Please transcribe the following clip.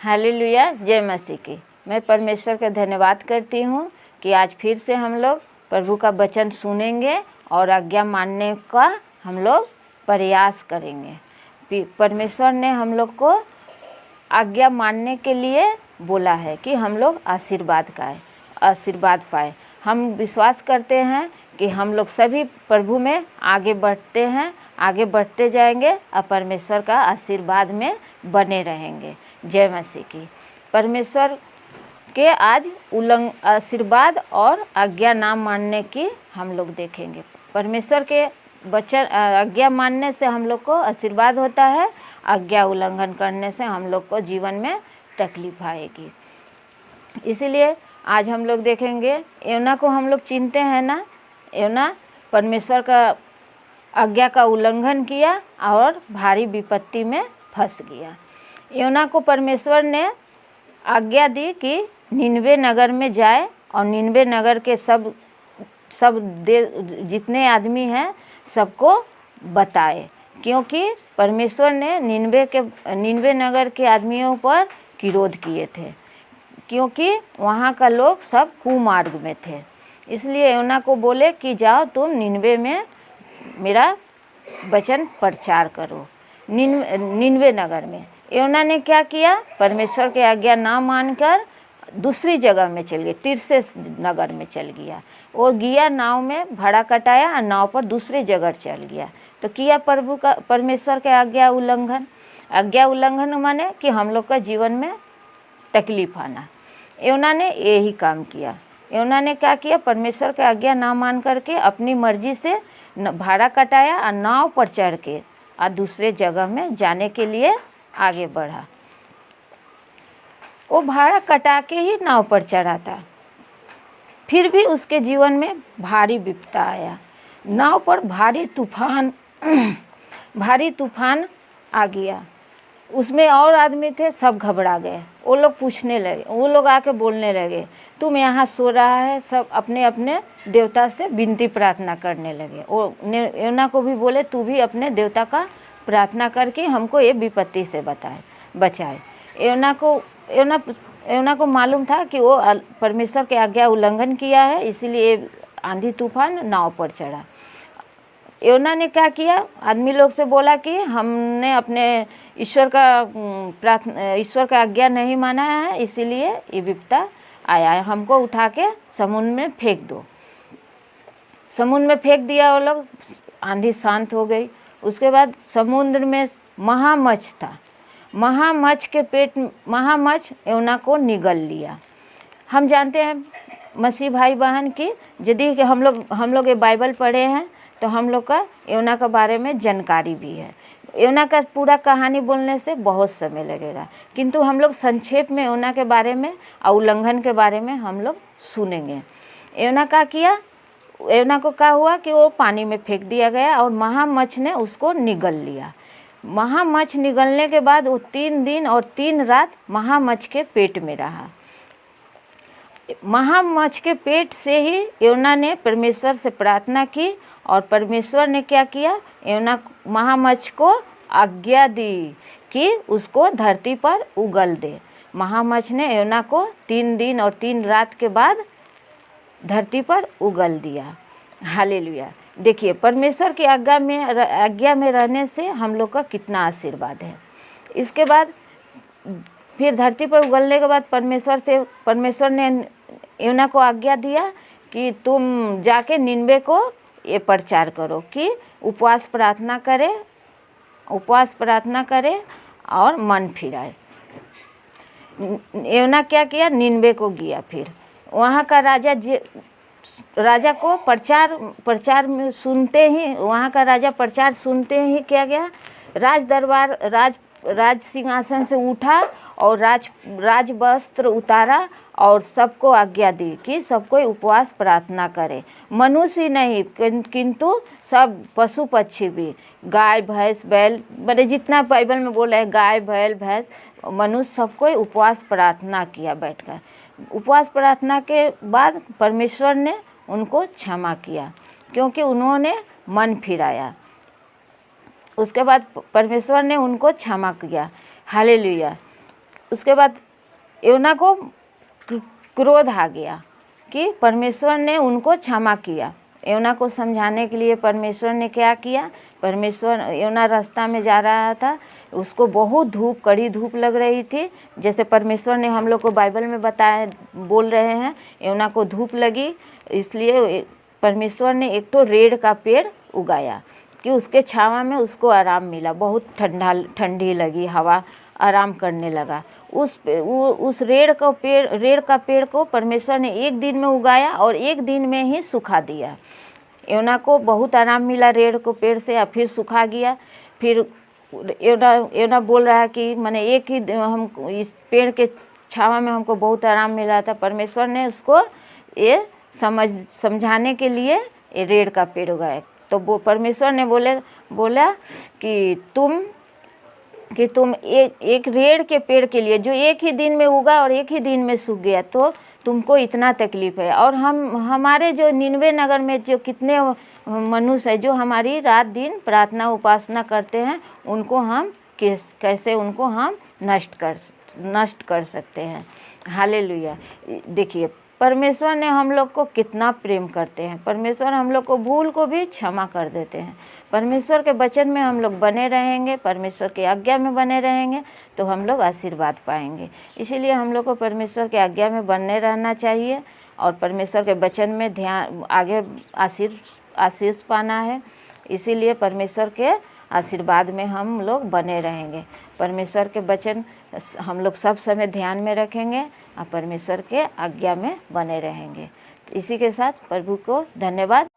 Hallelujah, जय मसीह की। मैं परमेश्वर का धन्यवाद करती हूँ कि आज फिर से हम लोग प्रभु का वचन सुनेंगे और आज्ञा मानने का हम लोग प्रयास करेंगे। परमेश्वर ने हम लोग को आज्ञा मानने के लिए बोला है कि हम लोग आशीर्वाद पाए। हम विश्वास करते हैं कि हम लोग सभी प्रभु में आगे बढ़ते हैं, आगे बढ़ते जाएंगे और परमेश्वर का आशीर्वाद में बने रहेंगे। जय मसीह की। परमेश्वर के आज आशीर्वाद और आज्ञा ना मानने की हम लोग देखेंगे। परमेश्वर के वचन आज्ञा मानने से हम लोग को आशीर्वाद होता है, आज्ञा उल्लंघन करने से हम लोग को जीवन में तकलीफ आएगी। इसीलिए आज हम लोग देखेंगे, योना को हम लोग चिनते हैं ना। योना परमेश्वर का आज्ञा का उल्लंघन किया और भारी विपत्ति में फंस गया। योना को परमेश्वर ने आज्ञा दी कि निनवे नगर में जाए और निनवे नगर के सब जितने आदमी हैं सबको बताए, क्योंकि परमेश्वर ने निनवे नगर के आदमियों पर क्रोध किए थे, क्योंकि वहाँ का लोग सब कुमार्ग में थे। इसलिए योना को बोले कि जाओ तुम निनवे में मेरा वचन प्रचार करो। निनवे नगर में योना ने क्या किया? परमेश्वर के आज्ञा ना मानकर दूसरी जगह में चल गए, तिरसेस नगर में चल गया। और गया नाव में भाड़ा कटाया और नाव पर दूसरी जगह चल गया। तो किया परमेश्वर के आज्ञा उल्लंघन। आज्ञा उल्लंघन माने कि हम लोग का जीवन में तकलीफ आना। योना ने यही काम किया। योना ने क्या किया? परमेश्वर के आज्ञा ना मान करके अपनी मर्जी से भाड़ा कटाया और नाव पर चढ़ के और दूसरे जगह में जाने के लिए आगे बढ़ा। वो भाड़ा कटा के ही नाव पर चढ़ा था, फिर भी उसके जीवन में भारी विपदा आया। नाव पर भारी तूफान आ गया। उसमें और आदमी थे, सब घबरा गए। वो लोग पूछने लगे, वो लोग आके बोलने लगे, तुम यहाँ सो रहा है। सब अपने अपने देवता से विनती प्रार्थना करने लगे। वो योना को भी बोले, तू भी अपने देवता का प्रार्थना करके हमको ये विपत्ति से बचाए। योना को मालूम था कि वो परमेश्वर के आज्ञा उल्लंघन किया है, इसीलिए आंधी तूफान नाव पर चढ़ा। योना ने क्या किया? आदमी लोग से बोला कि हमने अपने ईश्वर का आज्ञा नहीं माना है, इसीलिए ये विपदा आया है। हमको उठा के समुद्र में फेंक दो। समुद्र में फेंक दिया वो लोग, आंधी शांत हो गई। उसके बाद समुद्र में महामच्छ था। महामच्छ योना को निगल लिया। हम जानते हैं मसीह भाई बहन की, यदि हम लोग ये बाइबल पढ़े हैं तो हम लोग का योना के बारे में जानकारी भी है। योना का पूरा कहानी बोलने से बहुत समय लगेगा, किंतु हम लोग संक्षेप में योना के बारे में और उल्लंघन के बारे में हम लोग सुनेंगे। योना का किया? योना को क्या हुआ कि वो पानी में फेंक दिया गया और महामच्छ ने उसको निगल लिया। महामच्छ निगलने के बाद वो 3 दिन और 3 रात महामच्छ के पेट में रहा। महामच्छ के पेट से ही योना ने परमेश्वर से प्रार्थना की और परमेश्वर ने क्या किया? महामच्छ को आज्ञा दी कि उसको धरती पर उगल दे। महामच्छ ने योना को 3 दिन और 3 रात के बाद धरती पर उगल दिया। हालेलुया। देखिए, परमेश्वर की आज्ञा में रहने से हम लोग का कितना आशीर्वाद है। इसके बाद फिर धरती पर उगलने के बाद परमेश्वर ने योना को आज्ञा दिया कि तुम जाके निनवे को ये प्रचार करो कि उपवास प्रार्थना करे और मन फिराए। योना क्या किया? निनवे को गया। फिर वहाँ का राजा को प्रचार में सुनते ही, वहाँ का राजा प्रचार सुनते ही क्या गया? राज सिंहासन से उठा और राज वस्त्र उतारा और सबको आज्ञा दी कि सबको उपवास प्रार्थना करे। मनुष्य ही नहीं किंतु सब पशु पक्षी भी, गाय भैंस बैल, मैंने जितना बाइबल में बोला है, गाय बैल भैंस मनुष्य सबको उपवास प्रार्थना किया बैठकर। उपवास प्रार्थना के बाद परमेश्वर ने उनको क्षमा किया, क्योंकि उन्होंने मन फिराया। उसके बाद परमेश्वर ने उनको क्षमा किया। हालेलुया। उसके बाद योना को क्रोध आ गया कि परमेश्वर ने उनको क्षमा किया। योना को समझाने के लिए परमेश्वर ने क्या किया, परमेश्वर, योना रास्ता में जा रहा था, उसको बहुत धूप, कड़ी धूप लग रही थी। जैसे परमेश्वर ने हम लोग को बाइबल में बताया, बोल रहे हैं, योना को धूप लगी, इसलिए परमेश्वर ने एक तो रेड़ का पेड़ उगाया कि उसके छावा में उसको आराम मिला। बहुत ठंडी लगी हवा, आराम करने लगा। उस रेड़ का पेड़ को परमेश्वर ने एक दिन में उगाया और एक दिन में ही सुखा दिया। योना को बहुत आराम मिला रेड़ को पेड़ से, और फिर सुखा गया। फिर योना बोल रहा है कि मैंने एक ही हम इस पेड़ के छावा में हमको बहुत आराम मिल रहा था। परमेश्वर ने उसको ये समझाने के लिए ये रेड़ का पेड़ उगाया। तो वो परमेश्वर ने बोला कि तुम एक रेड़ के पेड़ के लिए जो एक ही दिन में उगा और एक ही दिन में सूख गया, तो तुमको इतना तकलीफ है। और हमारे जो निनवे नगर में जो कितने मनुष्य है जो हमारी रात दिन प्रार्थना उपासना करते हैं, उनको हम कैसे उनको हम नष्ट कर सकते हैं। हालेलुया। देखिए परमेश्वर ने हम लोग को कितना प्रेम करते हैं। परमेश्वर हम लोग को भूल को भी क्षमा कर देते हैं। परमेश्वर के वचन में हम लोग बने रहेंगे, परमेश्वर की आज्ञा में बने रहेंगे, तो हम लोग आशीर्वाद पाएंगे। इसीलिए हम लोग को परमेश्वर की आज्ञा में बने रहना चाहिए और परमेश्वर के वचन में ध्यान आगे आशीष पाना है। इसीलिए परमेश्वर के आशीर्वाद में हम लोग बने रहेंगे। परमेश्वर के वचन हम लोग सब समय ध्यान में रखेंगे और परमेश्वर के आज्ञा में बने रहेंगे। इसी के साथ प्रभु को धन्यवाद।